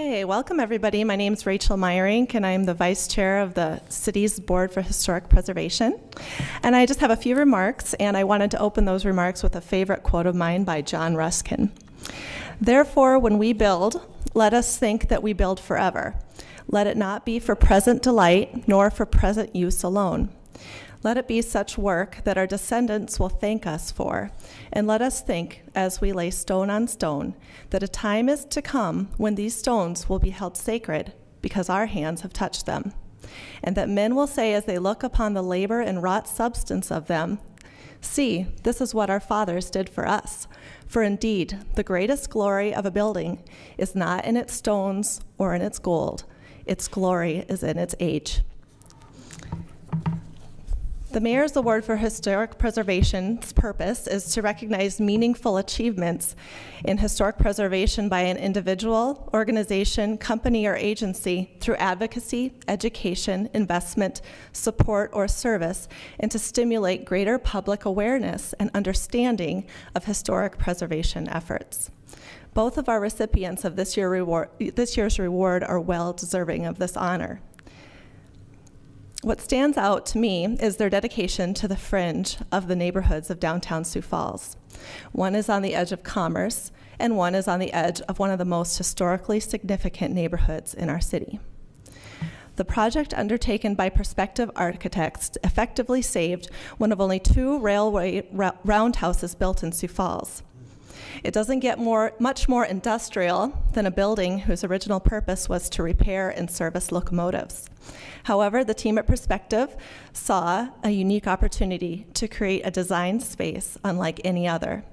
Okay, welcome everybody. My name is Rachel Meyer, and I'm the Vice Chair of the City's Board for Historic Preservation. And I just have a few remarks, and I wanted to open those remarks with a favorite quote of mine by John Ruskin. Therefore, when we build, let us think that we build forever. Let it not be for present delight, nor for present use alone. Let it be such work that our descendants will thank us for, and let us think, as we lay stone on stone, that a time is to come when these stones will be held sacred because our hands have touched them, and that men will say as they look upon the labor and wrought substance of them, see, this is what our fathers did for us. For indeed, the greatest glory of a building is not in its stones or in its gold. Its glory is in its age. The Mayor's Award for Historic Preservation's purpose is to recognize meaningful achievements in historic preservation by an individual, organization, company, or agency through advocacy, education, investment, support, or service, and to stimulate greater public awareness and understanding of historic preservation efforts. Both of our recipients of this year's reward are well deserving of this honor. What stands out to me is their dedication to the fringe of the neighborhoods of downtown Sioux Falls. One is on the edge of commerce, and one is on the edge of one of the most historically significant neighborhoods in our city. The project undertaken by prospective architects effectively saved one of only 2 railway roundhouses built in Sioux Falls. It doesn't get much more industrial than a building whose original purpose was to repair and service locomotives. However, the team at Perspective saw a unique opportunity to create a design space unlike any other.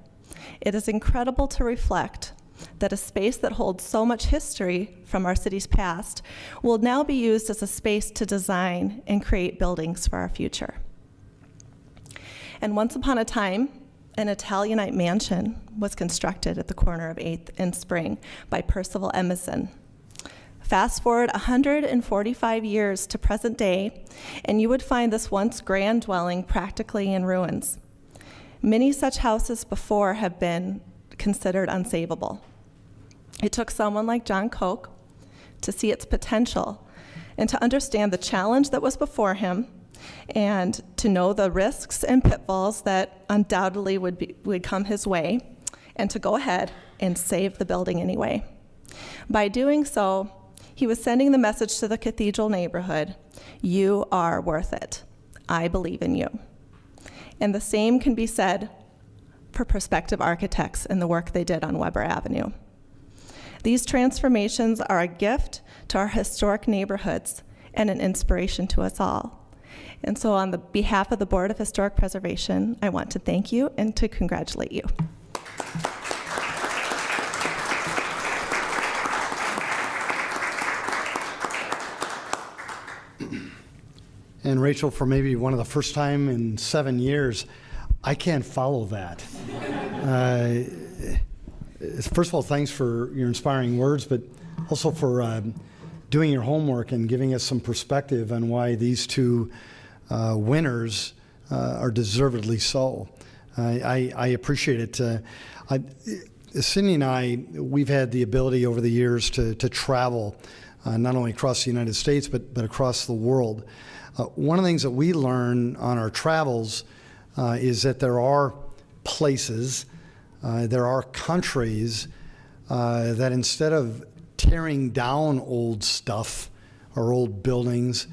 It is incredible to reflect that a space that holds so much history from our city's past will now be used as a space to design and create buildings for our future. And once upon a time, an Italianate mansion was constructed at the corner of 8th and Spring by Percival Edmondson. Fast forward 145 years to present day, and you would find this once grand dwelling practically in ruins. Many such houses before have been considered unsavable. It took someone like John Koch to see its potential and to understand the challenge that was before him, and to know the risks and pitfalls that undoubtedly would come his way, and to go ahead and save the building anyway. By doing so, he was sending the message to the cathedral neighborhood, you are worth it. I believe in you. And the same can be said for prospective architects and the work they did on Weber Avenue. These transformations are a gift to our historic neighborhoods and an inspiration to us all. And so on the behalf of the Board of Historic Preservation, I want to thank you and to congratulate you. And Rachel, for maybe one of the first time in 7 years, I can't follow that. First of all, thanks for your inspiring words, but also for doing your homework and giving us some perspective on why these 2 winners are deservedly so. I appreciate it. Cindy and I, we've had the ability over the years to travel not only across the United States, but across the world. One of the things that we learn on our travels is that there are places, there are countries that instead of tearing down old stuff or old buildings,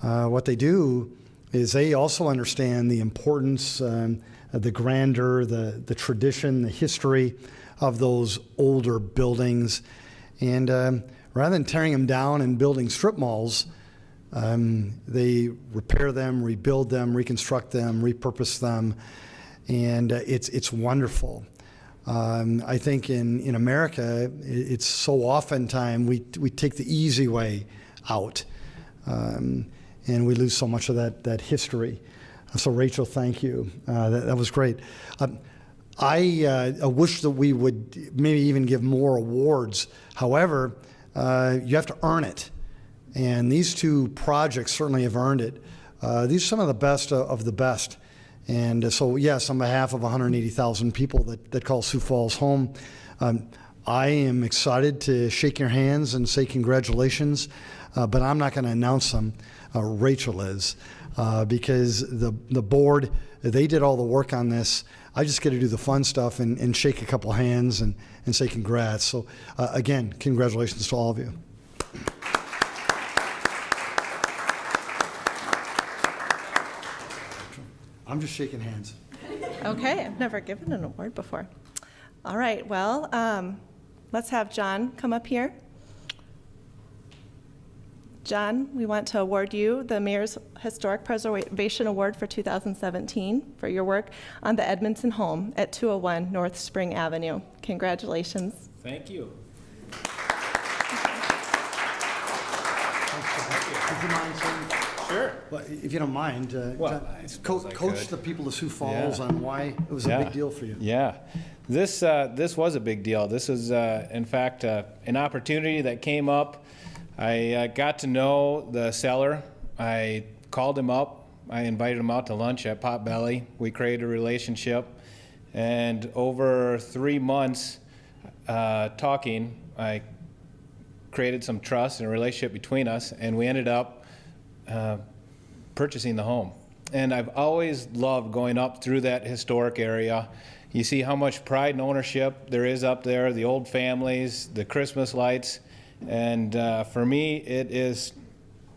what they do is they also understand the importance, the grandeur, the tradition, the history of those older buildings. And rather than tearing them down and building strip malls, they repair them, rebuild them, reconstruct them, repurpose them, and it's wonderful. I think in America, it's so oftentimes we take the easy way out, and we lose so much of that history. So Rachel, thank you. That was great. I wish that we would maybe even give more awards. However, you have to earn it. And these 2 projects certainly have earned it. These are some of the best of the best. And so, yes, on behalf of 180,000 people that call Sioux Falls home, I am excited to shake your hands and say congratulations, but I'm not going to announce them. Rachel is, because the board, they did all the work on this. I just get to do the fun stuff and shake a couple hands and say congrats. So again, congratulations to all of you. I'm just shaking hands. Okay, I've never given an award before. All right, well, let's have John come up here. John, we want to award you the Mayor's Historic Preservation Award for 2017 for your work on the Edmondson home at 201 North Spring Avenue. Congratulations. Thank you. Would you mind saying? Sure. Well, if you don't mind, Well, I suppose I coach could. the people of Sioux Falls Yeah. on why it was a Yeah. big deal for you. Yeah. This was a big deal. This was, in fact, an opportunity that came up. I got to know the seller. I called him up. I invited him out to lunch at Potbelly. We created a relationship. And over 3 months talking, I created some trust and a relationship between us, and we ended up purchasing the home. And I've always loved going up through that historic area. You see how much pride and ownership there is up there, the old families, the Christmas lights. And for me, it is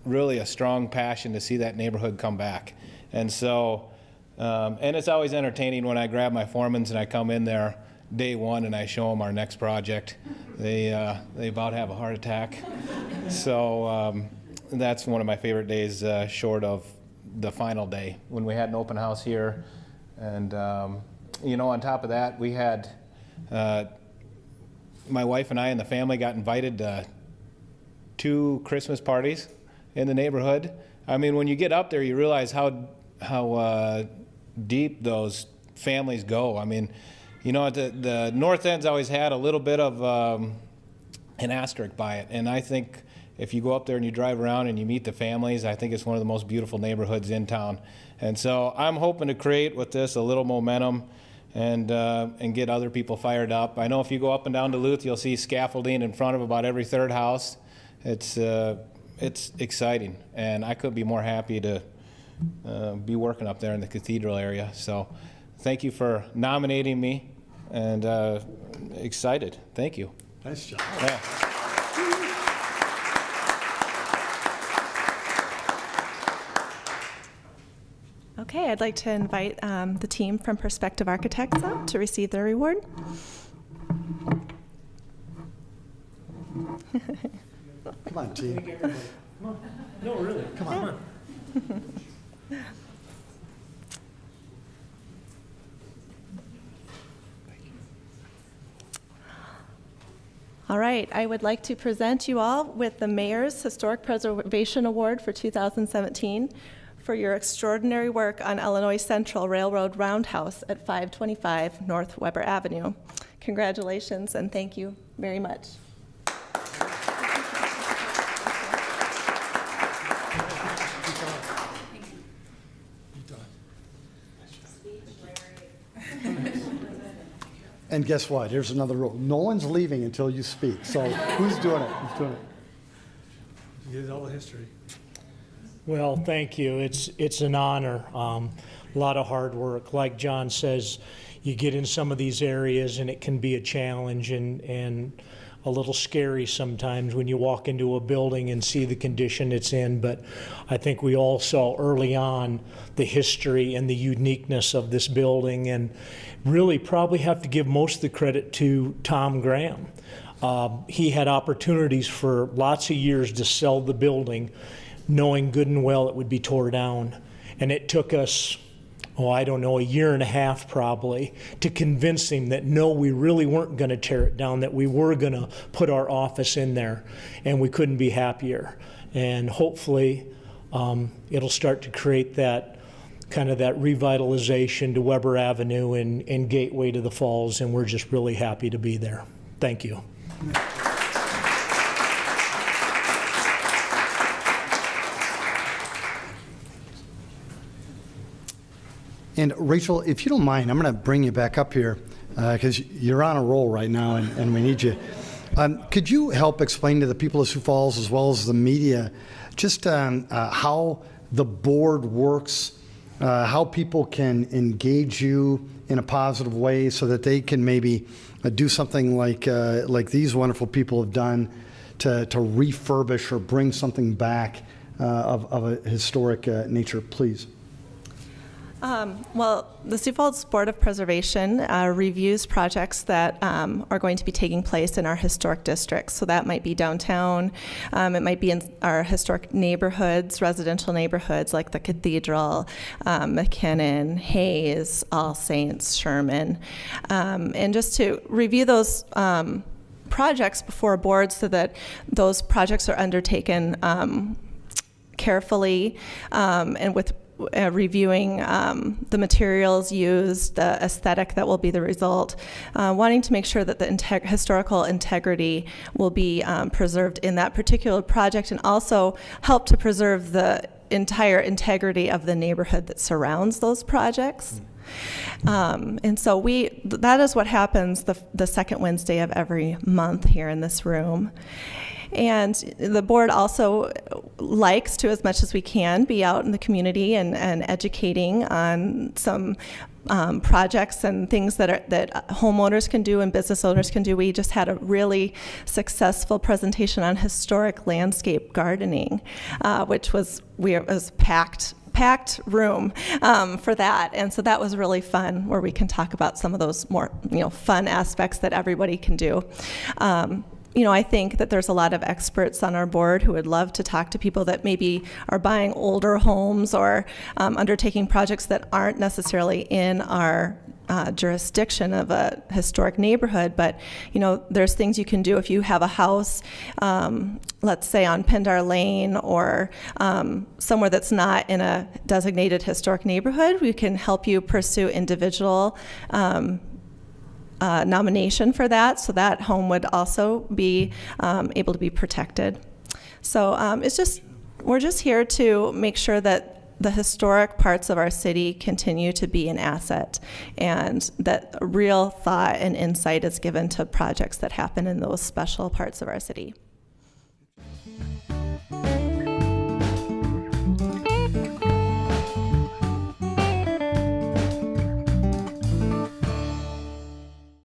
really a strong passion to see that neighborhood come back. And so, and it's always entertaining when I grab my foremans and I come in there day one and I show them our next project. They about have a heart attack. So that's one of my favorite days, short of the final day when we had an open house here. And you know, on top of that, we had my wife and I and the family got invited to 2 Christmas parties in the neighborhood. I mean, when you get up there, you realize how deep those families go. I mean, you know, the North End's always had a little bit of an asterisk by it, and I think if you go up there and you drive around and you meet the families, I think it's one of the most beautiful neighborhoods in town. And so I'm hoping to create with this a little momentum and get other people fired up. I know if you go up and down Duluth, you'll see scaffolding in front of about every third house. It's exciting, and I couldn't be more happy to be working up there in the cathedral area. So thank you for nominating me, and excited. Thank you. Nice job. Yeah. Okay, I'd like to invite the team from Perspective Architects up to receive their reward. Come on, team. No, really. Come on. All right, I would like to present you all with the Mayor's Historic Preservation Award for 2017 for your extraordinary work on Illinois Central Railroad Roundhouse at 525 North Weber Avenue. Congratulations and thank you very much. And guess what? Here's another rule. No one's leaving until you speak. So who's doing it? Who's doing it? You did all the history. Well, thank you. It's an honor. A lot of hard work. Like John says, you get in some of these areas and it can be a challenge and a little scary sometimes when you walk into a building and see the condition it's in. But I think we all saw early on the history and the uniqueness of this building, and really probably have to give most of the credit to Tom Graham. He had opportunities for lots of years to sell the building, knowing good and well it would be tore down. And it took us, I don't know, 1.5 years probably to convince him that no, we really weren't going to tear it down, that we were going to put our office in there, and we couldn't be happier. And hopefully it'll start to create that kind of that revitalization to Weber Avenue and gateway to the falls, and we're just really happy to be there. Thank you. And Rachel, if you don't mind, I'm going to bring you back up here. because you're on a roll right now, and we need you. Could you help explain to the people of Sioux Falls as well as the media just how the board works, how people can engage you in a positive way so that they can maybe do something like these wonderful people have done to refurbish or bring something back of a historic nature, please? Well, the Sioux Falls Board of Preservation reviews projects that are going to be taking place in our historic districts. So that might be downtown, it might be in our historic neighborhoods, residential neighborhoods like the Cathedral, McKinnon, Hayes, All Saints, Sherman, and just to review those projects before a board so that those projects are undertaken carefully and with reviewing the materials used, the aesthetic that will be the result, wanting to make sure that the historical integrity will be preserved in that particular project, and also help to preserve the entire integrity of the neighborhood that surrounds those projects. And so that is what happens the second Wednesday of every month here in this room. And the board also likes to, as much as we can, be out in the community and educating on some projects and things that homeowners can do and business owners can do. We just had a really successful presentation on historic landscape gardening, which was packed room for that, and so that was really fun, where we can talk about some of those more fun aspects that everybody can do. I think that there's a lot of experts on our board who would love to talk to people that maybe are buying older homes or undertaking projects that aren't necessarily in our jurisdiction of a historic neighborhood, but there's things you can do if you have a house, let's say on Pendar Lane or somewhere that's not in a designated historic neighborhood. We can help you pursue individual nomination for that, so that home would also be able to be protected. So we're just here to make sure that the historic parts of our city continue to be an asset, and that real thought and insight is given to projects that happen in those special parts of our city.